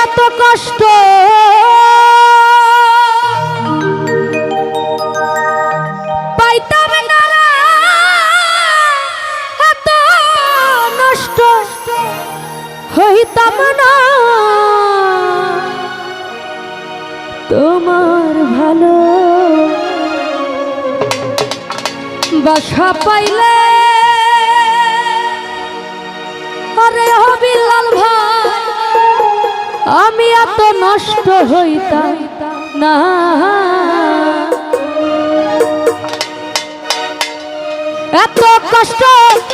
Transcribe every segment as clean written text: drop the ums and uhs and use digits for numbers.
এত কষ্ট পাইতাম না, এত নষ্ট হইতাম না, তোমার ভালো বাসা পাইলে। আরে ও বিলাল ভাই, আমি এত নষ্ট হইতাম না, এত কষ্ট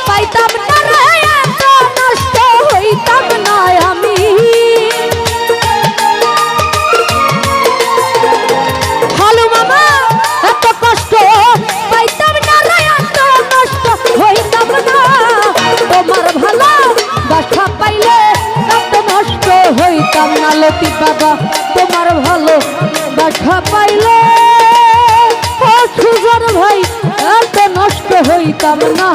পাইতাম না, এত নষ্ট হইতাম না আমি। হালু মামা এত কষ্ট পাইতাম না, এত নষ্ট হইতাম না, তোমার ভালো বাসা পাইলে এত নষ্ট হইতাম না। লতিফ বাবা তোমার ভালো বাসা পাইলে, ও সুজন ভাই এত নষ্ট হইতাম না।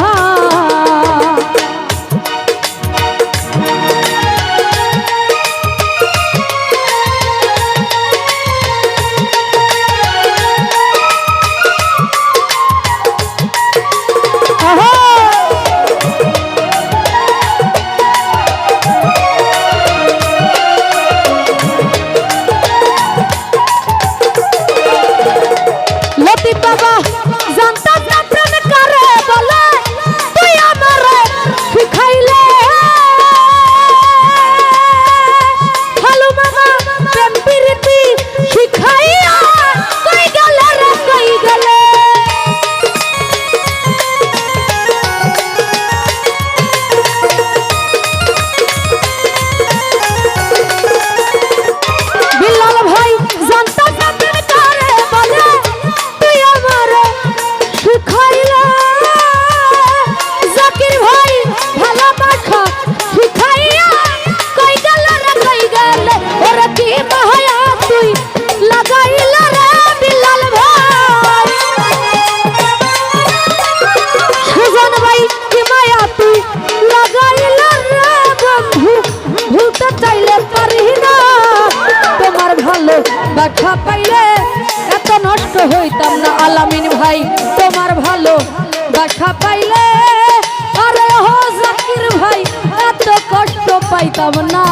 বাবা জানতাম না প্রেম করে বলে, তুই আমারে শিখাইলে। হালু মামা প্রেম প্রীতি শিখাইয়া কই গেলে রে কই গেলে। বিলাল ভাই জানতাম না প্রেম করে বলে, শিখাইলা। জাকির ভাই ভালোবাসা শিখাইয়া কই গেল রে কই গেল। ওরে কি মায়া তুই লাগাইলা রে বিলাল ভাই। সুজন ভাই কি মায়া তুই লাগাইলা রে বন্ধু, ভুলতে চাইলে পারি না, তোমার ভালো বাসা পাইলে এত নষ্ট হইতাম না। আলামিন ভাই তোমার ভালো বাসা পাইলে, আরে ও জাকির ভাই এত কষ্ট পাইতাম না।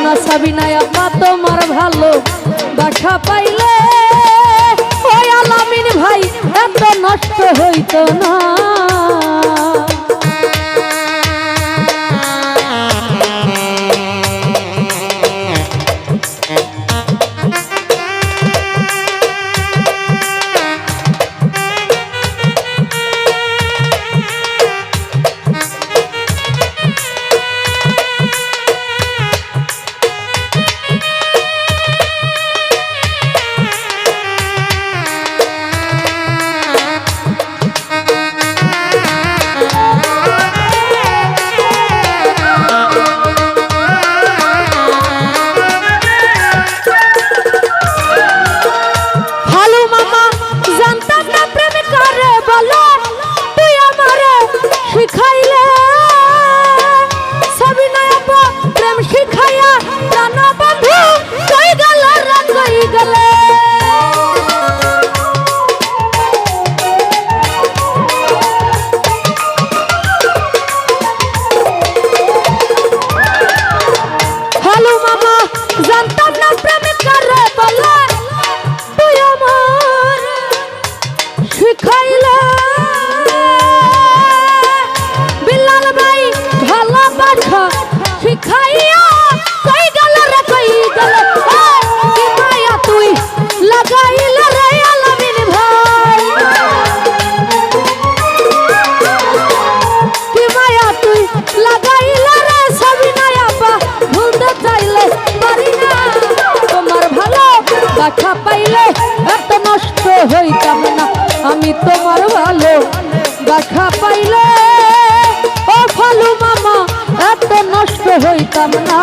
না সাবিনা আপা তোমার ভালো বাসা পাইলে ওই আলামিন ভাই এত নষ্ট হইতো না। দেখা পাইলে এত নষ্ট হইতাম না আমি তোমার ভালো দেখা পাইলে ও ফালু মামা এত নষ্ট হইতাম না।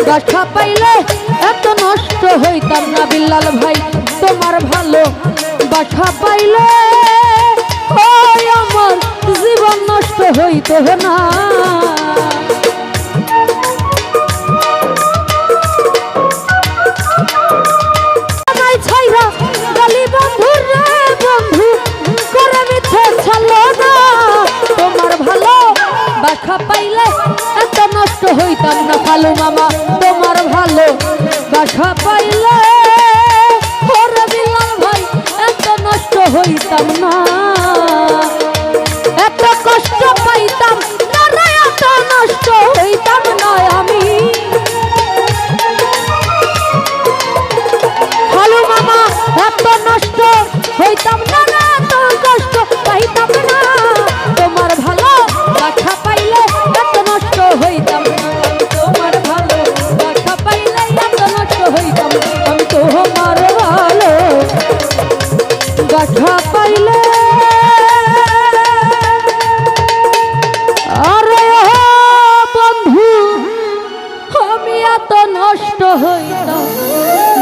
দেখা পাইলে এত নষ্ট হইতাম না বিল্লাল ভাই তোমার ভালো বাসা পাইলে ওই আমার জীবন নষ্ট হইতো না। তোমার ভালো বাসা পাইলে এত নষ্ট হইতাম না ফালু মামা তোমার ভালো বাসা পাইলে ওরে বিল্লাল ভাই এত নষ্ট হইতাম না। এত কষ্ট পাইতাম না রে এত নষ্ট হইতাম না আমি ফালু মামা এত নষ্ট হইতাম না রে এত কষ্ট পাইতাম না। তোমার ভালো বাসা পাইলে এত নষ্ট হইতাম না তোমার ভালো বাসা পাইলে এত নষ্ট হইতাম আমি তোমার ভালো বাসা পাইলে আরে বন্ধু আমি এত নষ্ট হইতাম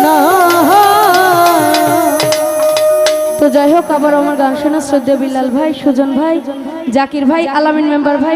না। তো যাই হোক আবার আমার গান শোনা শ্রদ্ধেয় বিল্লাল ভাই, সুজন ভাই, জাকির ভাই, আলামিন মেম্বার ভাই।